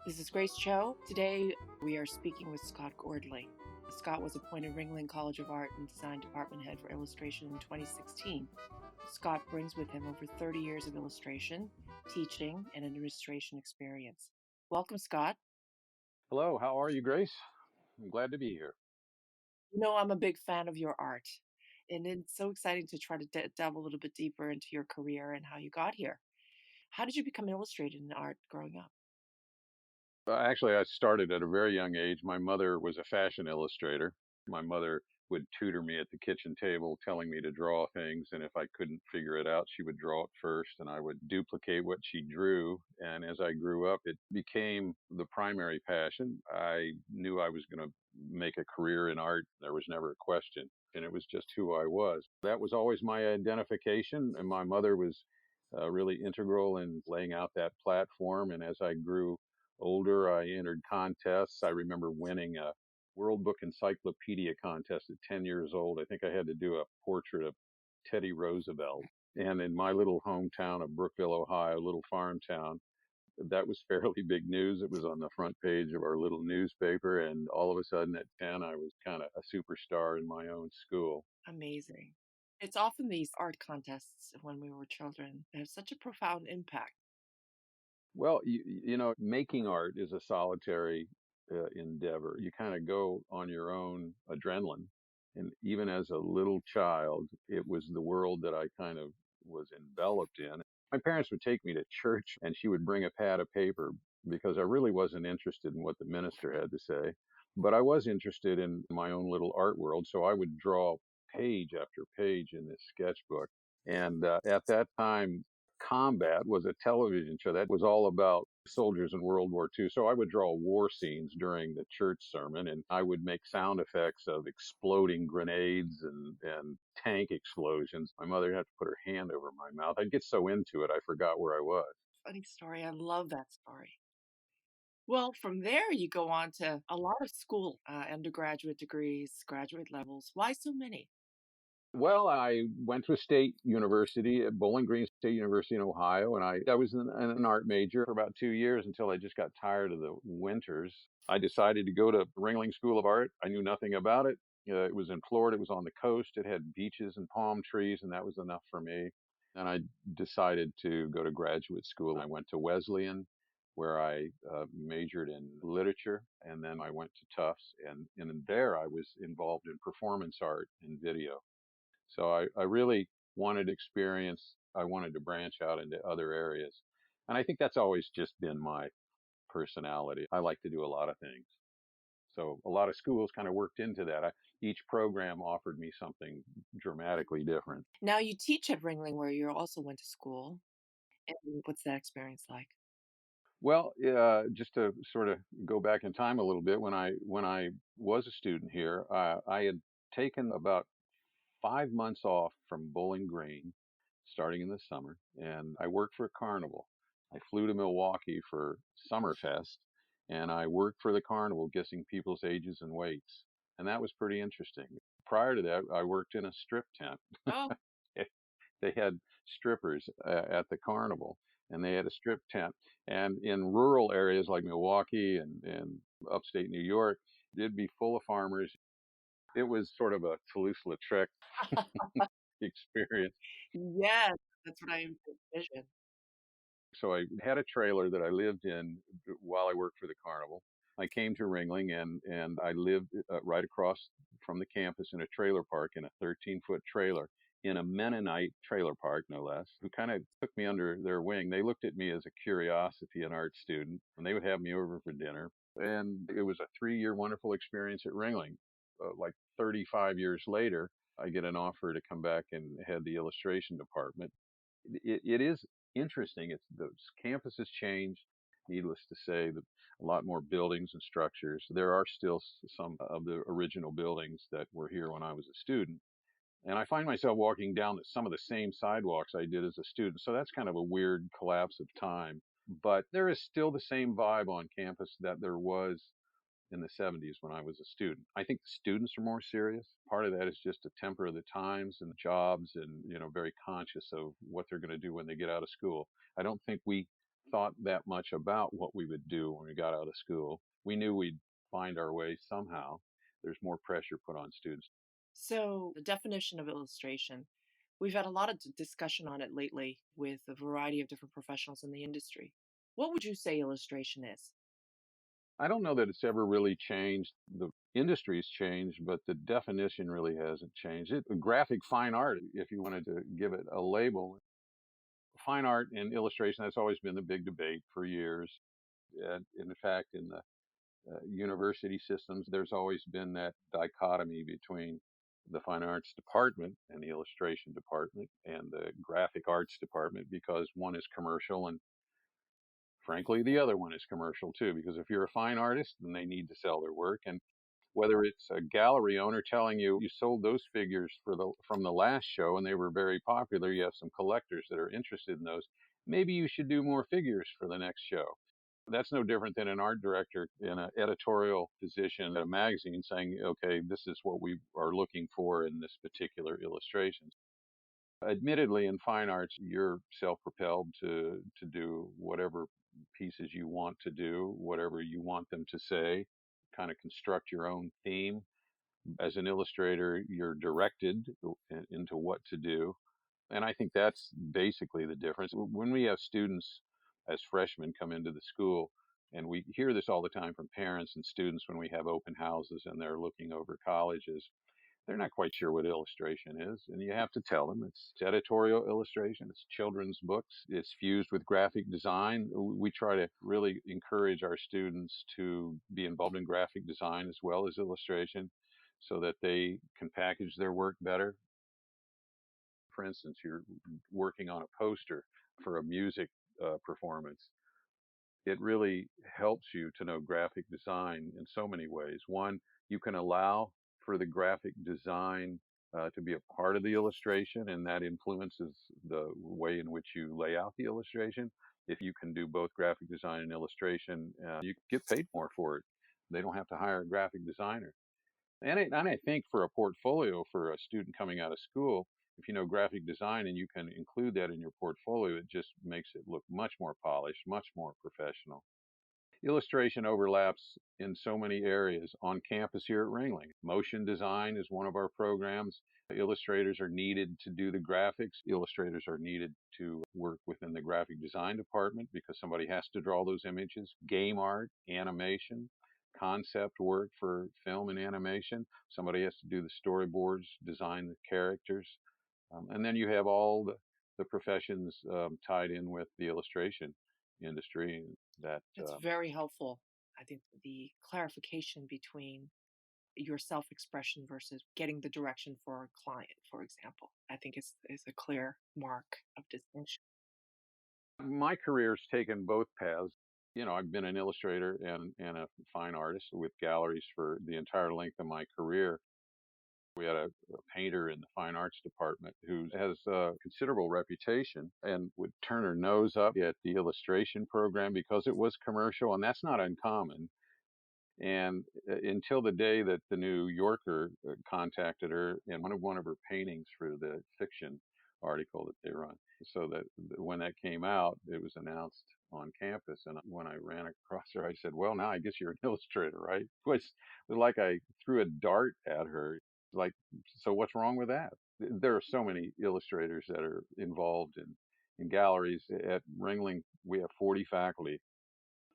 This is Grace Cho. Today we are speaking with Scott Gordley. Scott was appointed Ringling College of Art and Design Department Head for Illustration in 2016. Scott brings with him over 30 years of illustration, teaching, and administration experience. Welcome, Scott. Hello, how are you, Grace? I'm glad to be here. You know, I'm a big fan of your art, and it's so exciting to try to delve a little bit deeper into your career and how you got here. How did you become illustrated in art growing up? Actually, I started at a very young age. My mother was a fashion illustrator. My mother would tutor me at the kitchen table, telling me to draw things. And if I couldn't figure it out, she would draw it first, and I would duplicate what she drew. And as I grew up, it became the primary passion. I knew I was going to make a career in art. There was never a question. And it was just who I was. That was always my identification. And my mother was really integral in laying out that platform. And as I grew older, I entered contests. I remember winning a World Book Encyclopedia contest at 10 years old. I think I had to do a portrait of Teddy Roosevelt. And in my little hometown of Brookville, Ohio, little farm town, that was fairly big news. It was on the front page of our little newspaper. And all of a sudden at 10, I was kind of a superstar in my own school. Amazing. It's often these art contests when we were children that have such a profound impact. Well, making art is a solitary endeavor. You kind of go on your own adrenaline. And even as a little child, it was the world that I kind of was enveloped in. My parents would take me to church, and she would bring a pad of paper because I really wasn't interested in what the minister had to say. But I was interested in my own little art world. So I would draw page after page in this sketchbook. And at that time, Combat was a television show that was all about soldiers in World War II. So I would draw war scenes during the church sermon, and I would make sound effects of exploding grenades and tank explosions. My mother had to put her hand over my mouth. I'd get so into it, I forgot where I was. Funny story. I love that story. Well, from there, you go on to a lot of school, undergraduate degrees, graduate levels. Why so many? Well, I went to a state university at Bowling Green State University in Ohio, and I was an art major for about 2 years until I just got tired of the winters. I decided to go to Ringling School of Art. I knew nothing about it. It was in Florida. It was on the coast. It had beaches and palm trees, and that was enough for me. And I decided to go to graduate school. I went to Wesleyan, where I majored in literature, and then I went to Tufts, and there I was involved in performance art and video. So I really wanted experience. I wanted to branch out into other areas. And I think that's always just been my personality. I like to do a lot of things. So a lot of schools kind of worked into that. Each program offered me something dramatically different. Now you teach at Ringling, where you also went to school. And what's that experience like? Well, just to sort of go back in time a little bit, when I was a student here, I had taken about 5 months off from Bowling Green starting in the summer, and I worked for a carnival. I flew to Milwaukee for Summerfest, and I worked for the carnival guessing people's ages and weights. And that was pretty interesting. Prior to that, I worked in a strip tent. Oh, They had strippers at the carnival, and they had a strip tent. And in rural areas like Milwaukee and upstate New York, it'd be full of farmers. It was sort of a Toulouse-Lautrec experience. yes, that's what I envisioned. So I had a trailer that I lived in while I worked for the carnival. I came to Ringling, and I lived right across from the campus in a trailer park in a 13-foot trailer in a Mennonite trailer park, no less, who kind of took me under their wing. They looked at me as a curiosity, an art student, and they would have me over for dinner. And it was a 3-year wonderful experience at Ringling. Like 35 years later, I get an offer to come back and head the illustration department. It is interesting. It's the campus has changed. Needless to say, a lot more buildings and structures. There are still some of the original buildings that were here when I was a student, and I find myself walking down some of the same sidewalks I did as a student. So that's kind of a weird collapse of time. But there is still the same vibe on campus that there was in the 70s when I was a student. I think the students are more serious. Part of that is just a temper of the times and jobs and, very conscious of what they're going to do when they get out of school. I don't think we thought that much about what we would do when we got out of school. We knew we'd find our way somehow. There's more pressure put on students. So, the definition of illustration, we've had a lot of discussion on it lately with a variety of different professionals in the industry. What would you say illustration is? I don't know that it's ever really changed. The industry's changed, but the definition really hasn't changed. Graphic fine art, if you wanted to give it a label, fine art and illustration, that's always been the big debate for years. And in fact, in the university systems, there's always been that dichotomy between the fine arts department and the illustration department and the graphic arts department because one is commercial and frankly the other one is commercial too, because if you're a fine artist then they need to sell their work. And whether it's a gallery owner telling you you sold those figures from the last show and they were very popular, you have some collectors that are interested in those, maybe you should do more figures for the next show. That's no different than an art director in an editorial position at a magazine saying, okay, this is what we are looking for in this particular illustration. Admittedly, in fine arts, you're self-propelled to do whatever pieces you want to do, whatever you want them to say, kind of construct your own theme. As an illustrator, you're directed into what to do. And I think that's basically the difference. When we have students as freshmen come into the school, and we hear this all the time from parents and students when we have open houses and they're looking over colleges, they're not quite sure what illustration is. And you have to tell them it's editorial illustration, it's children's books, it's fused with graphic design. We try to really encourage our students to be involved in graphic design as well as illustration so that they can package their work better. For instance, you're working on a poster for a music performance. It really helps you to know graphic design in so many ways. One, you can allow for the graphic design to be a part of the illustration, and that influences the way in which you lay out the illustration. If you can do both graphic design and illustration, you get paid more for it. They don't have to hire a graphic designer. And I think for a portfolio for a student coming out of school, if you know graphic design and you can include that in your portfolio, it just makes it look much more polished, much more professional. Illustration overlaps in so many areas on campus here at Ringling. Motion design is one of our programs. Illustrators are needed to do the graphics. Illustrators are needed to work within the graphic design department because somebody has to draw those images. Game art, animation, concept work for film and animation. Somebody has to do the storyboards, design the characters. And then you have all the professions tied in with the illustration industry that That's very helpful. I think the clarification between your self expression versus getting the direction for a client, for example, I think is a clear mark of distinction. my career's taken both paths. I've been an illustrator and a fine artist with galleries for the entire length of my career. We had a painter in the fine arts department who has a considerable reputation and would turn her nose up at the illustration program because it was commercial, and that's not uncommon. And until the day that the New Yorker contacted her in one of her paintings for the fiction article that they run, so that when that came out, it was announced on campus. And when I ran across her, I said, "Well, now I guess you're an illustrator, right?" It was like I threw a dart at her. Like, so what's wrong with that? There are so many illustrators that are involved in galleries at Ringling. We have 40 faculty,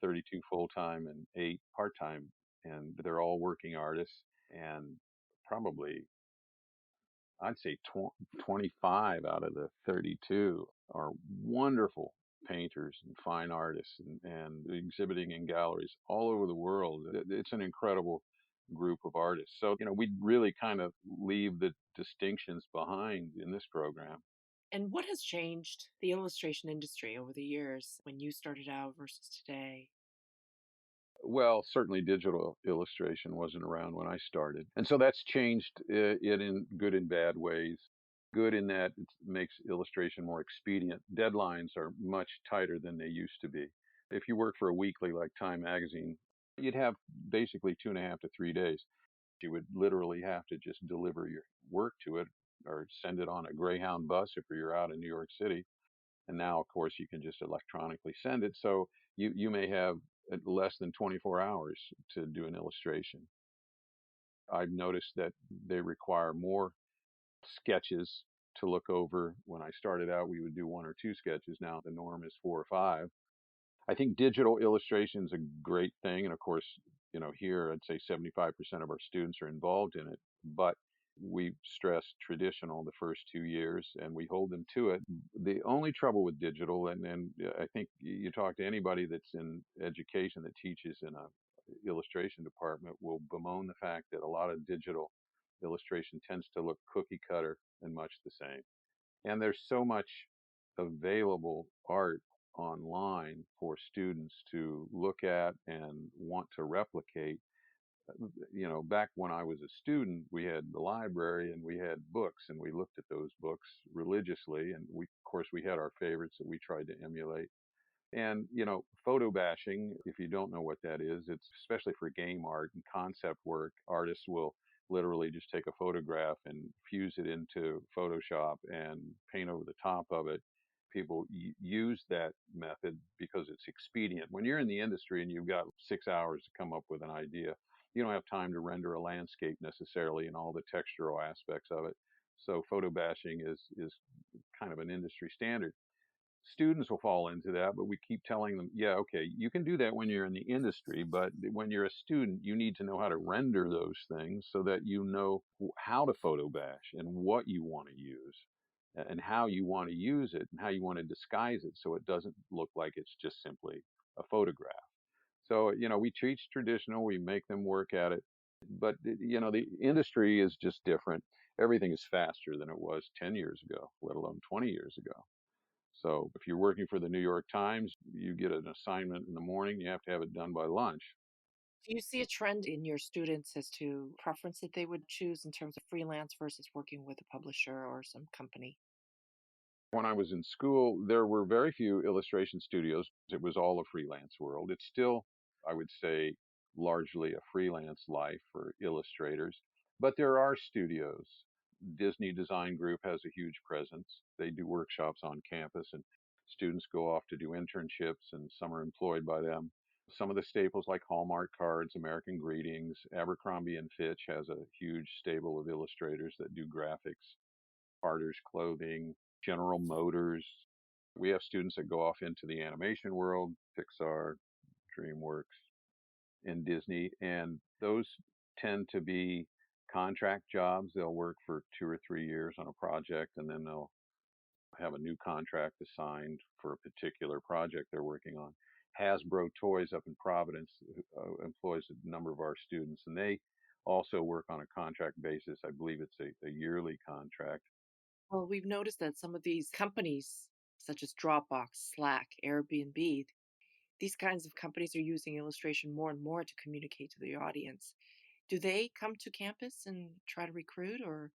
32 full time and 8 part time, and they're all working artists. And probably, I'd say 25 out of the 32 are wonderful painters and fine artists and exhibiting in galleries all over the world. It's an incredible group of artists. So, we really kind of leave the distinctions behind in this program. And what has changed the illustration industry over the years when you started out versus today? Well, certainly digital illustration wasn't around when I started. And so that's changed it in good and bad ways. Good in that it makes illustration more expedient. Deadlines are much tighter than they used to be. If you work for a weekly like Time Magazine, You'd have basically 2.5 to 3 days. You would literally have to just deliver your work to it or send it on a Greyhound bus if you're out in New York City. And now, of course, you can just electronically send it. So you may have less than 24 hours to do an illustration. I've noticed that they require more sketches to look over. When I started out, we would do one or two sketches. Now the norm is four or five. I think digital illustration is a great thing. And of course, here I'd say 75% of our students are involved in it, but we stress traditional the first 2 years and we hold them to it. The only trouble with digital, and I think you talk to anybody that's in education that teaches in a illustration department will bemoan the fact that a lot of digital illustration tends to look cookie cutter and much the same. And there's so much available art online for students to look at and want to replicate. Back when I was a student, we had the library and we had books and we looked at those books religiously. And of course, we had our favorites that we tried to emulate. And, photo bashing, if you don't know what that is, it's especially for game art and concept work, artists will literally just take a photograph and fuse it into Photoshop and paint over the top of it. People use that method because it's expedient. When you're in the industry and you've got 6 hours to come up with an idea, you don't have time to render a landscape necessarily and all the textural aspects of it. So photo bashing is kind of an industry standard. Students will fall into that, but we keep telling them, yeah, okay, you can do that when you're in the industry, but when you're a student, you need to know how to render those things so that you know how to photo bash and what you want to use and how you want to use it and how you want to disguise it so it doesn't look like it's just simply a photograph. So, we teach traditional, we make them work at it, but, the industry is just different. Everything is faster than it was 10 years ago, let alone 20 years ago. So if you're working for the New York Times, you get an assignment in the morning, you have to have it done by lunch. Do you see a trend in your students as to preference that they would choose in terms of freelance versus working with a publisher or some company? When I was in school, there were very few illustration studios. It was all a freelance world. It's still, I would say, largely a freelance life for illustrators, but there are studios. Disney Design Group has a huge presence. They do workshops on campus and students go off to do internships and some are employed by them. Some of the staples like Hallmark cards, American Greetings, Abercrombie and Fitch has a huge stable of illustrators that do graphics, Carter's Clothing, General Motors. We have students that go off into the animation world, Pixar, DreamWorks, and Disney, and those tend to be contract jobs. They'll work for 2 or 3 years on a project, and then they'll have a new contract assigned for a particular project they're working on. Hasbro Toys up in Providence employs a number of our students, and they also work on a contract basis. I believe it's a yearly contract. Well, we've noticed that some of these companies, such as Dropbox, Slack, Airbnb, these kinds of companies are using illustration more and more to communicate to the audience. Do they come to campus and try to recruit or?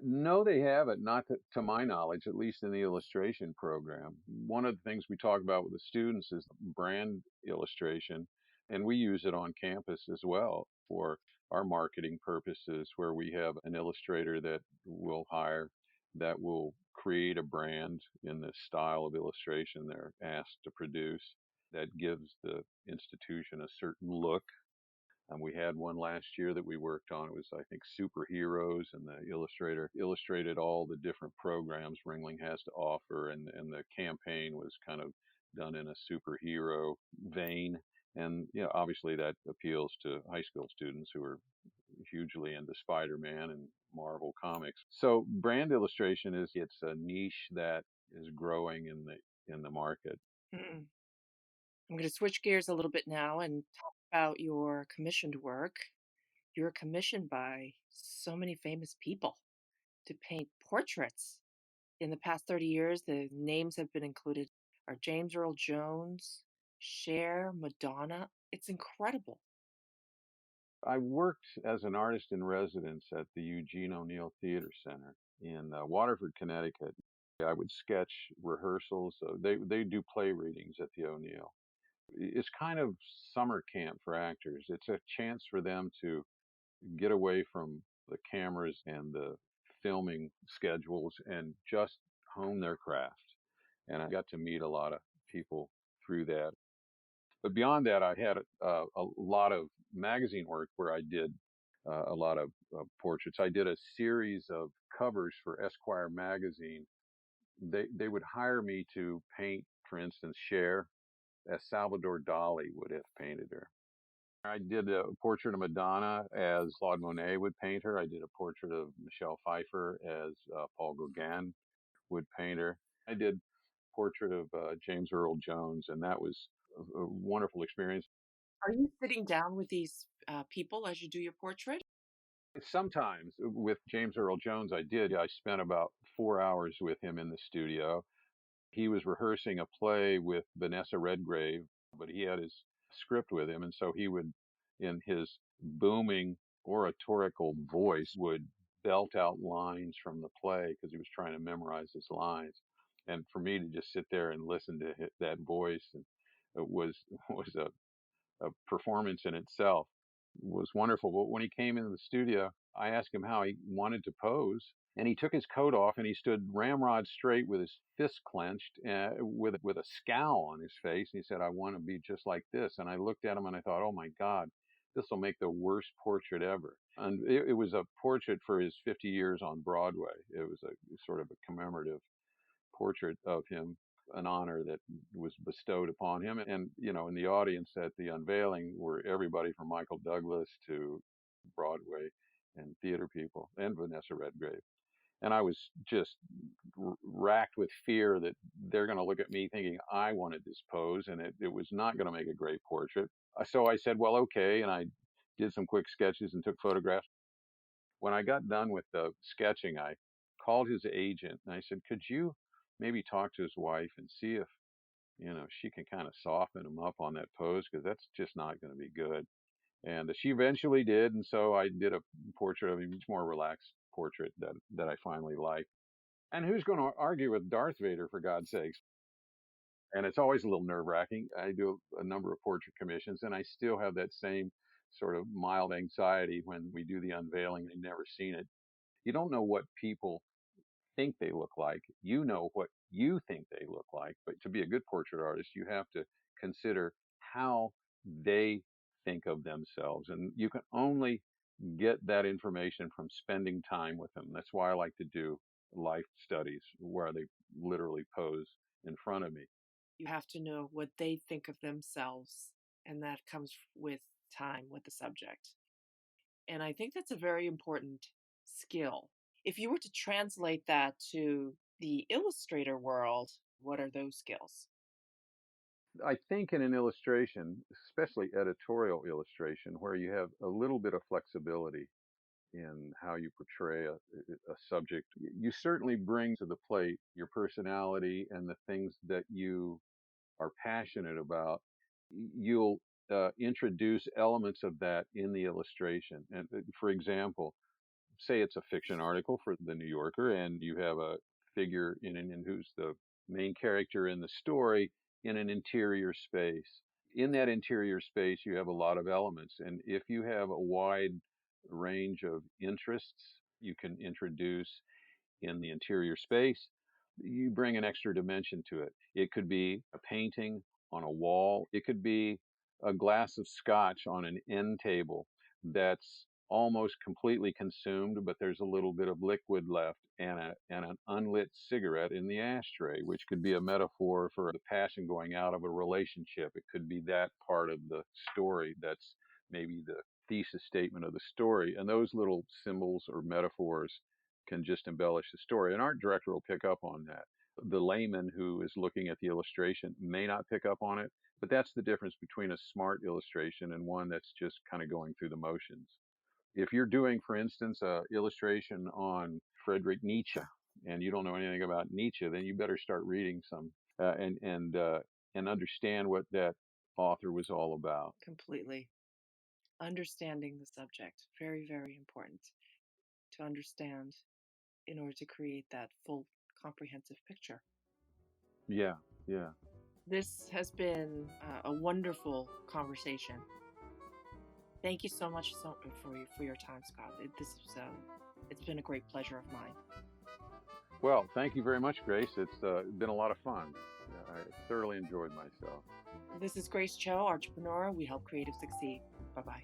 No, they haven't, not to my knowledge, at least in the illustration program. One of the things we talk about with the students is brand illustration, and we use it on campus as well for our marketing purposes, where we have an illustrator that we'll hire that will create a brand in the style of illustration they're asked to produce that gives the institution a certain look. We had one last year that we worked on. It was, I think, superheroes, and the illustrator illustrated all the different programs Ringling has to offer, and the campaign was kind of done in a superhero vein. And obviously that appeals to high school students who are hugely into Spider-Man and Marvel comics. So brand illustration is it's a niche that is growing in the market. Mm. I'm going to switch gears a little bit now and talk about your commissioned work. You're commissioned by so many famous people to paint portraits. In the past 30 years, the names have been included are James Earl Jones, Cher, Madonna. It's incredible. I worked as an artist in residence at the Eugene O'Neill Theater Center in Waterford, Connecticut. I would sketch rehearsals. They do play readings at the O'Neill, It's kind of summer camp for actors. It's a chance for them to get away from the cameras and the filming schedules and just hone their craft. And I got to meet a lot of people through that. But beyond that, I had a lot of magazine work where I did a lot of portraits. I did a series of covers for Esquire magazine. They would hire me to paint, for instance, Cher, as Salvador Dali would have painted her. I did a portrait of Madonna as Claude Monet would paint her. I did a portrait of Michelle Pfeiffer as Paul Gauguin would paint her. I did a portrait of James Earl Jones, and that was a wonderful experience. Are you sitting down with these people as you do your portrait? Sometimes with James Earl Jones, I did. I spent about 4 hours with him in the studio. He was rehearsing a play with Vanessa Redgrave, but he had his script with him, and so he would, in his booming oratorical voice, would belt out lines from the play because he was trying to memorize his lines. And for me to just sit there and listen to that voice, and it was a performance in itself. Was wonderful. But when he came into the studio, I asked him how he wanted to pose, and he took his coat off and he stood ramrod straight with his fist clenched, with a scowl on his face. And he said, "I want to be just like this." And I looked at him and I thought, "Oh my God, this will make the worst portrait ever." And it was a portrait for his 50 years on Broadway. It was a sort of a commemorative portrait of him, an honor that was bestowed upon him. And, in the audience at the unveiling were everybody from Michael Douglas to Broadway and theater people and Vanessa Redgrave. And I was just racked with fear that they're going to look at me thinking I wanted this pose and it was not going to make a great portrait. So I said, well, okay. And I did some quick sketches and took photographs. When I got done with the sketching, I called his agent and I said, could you maybe talk to his wife and see if, she can kind of soften him up on that pose because that's just not going to be good. And she eventually did. And so I did a portrait of him, much more relaxed portrait that I finally liked. And who's going to argue with Darth Vader, for God's sakes? And it's always a little nerve wracking. I do a number of portrait commissions and I still have that same sort of mild anxiety when we do the unveiling. They've never seen it. You don't know what people think they look like. You know what you think they look like. But to be a good portrait artist, you have to consider how they think of themselves. And you can only get that information from spending time with them. That's why I like to do life studies where they literally pose in front of me. You have to know what they think of themselves, and that comes with time with the subject. And I think that's a very important skill. If you were to translate that to the illustrator world, what are those skills? I think in an illustration, especially editorial illustration, where you have a little bit of flexibility in how you portray a subject, you certainly bring to the plate your personality and the things that you are passionate about. You'll introduce elements of that in the illustration. And for example, say it's a fiction article for the New Yorker, and you have a figure in who's the main character in the story in an interior space. In that interior space, you have a lot of elements, and if you have a wide range of interests, you can introduce in the interior space, you bring an extra dimension to it. It could be a painting on a wall. It could be a glass of scotch on an end table that's almost completely consumed, but there's a little bit of liquid left, and an unlit cigarette in the ashtray, which could be a metaphor for the passion going out of a relationship. It could be that part of the story that's maybe the thesis statement of the story. And those little symbols or metaphors can just embellish the story. An art director will pick up on that. The layman who is looking at the illustration may not pick up on it, but that's the difference between a smart illustration and one that's just kind of going through the motions. If you're doing, for instance, a illustration on Friedrich Nietzsche, and you don't know anything about Nietzsche, then you better start reading some and understand what that author was all about. Completely. Understanding the subject, very, very important to understand in order to create that full comprehensive picture. Yeah, yeah. This has been a wonderful conversation. Thank you so much for your time, Scott. It's been a great pleasure of mine. Well, thank you very much, Grace. It's been a lot of fun. I thoroughly enjoyed myself. This is Grace Cho, entrepreneur. We help creatives succeed. Bye bye.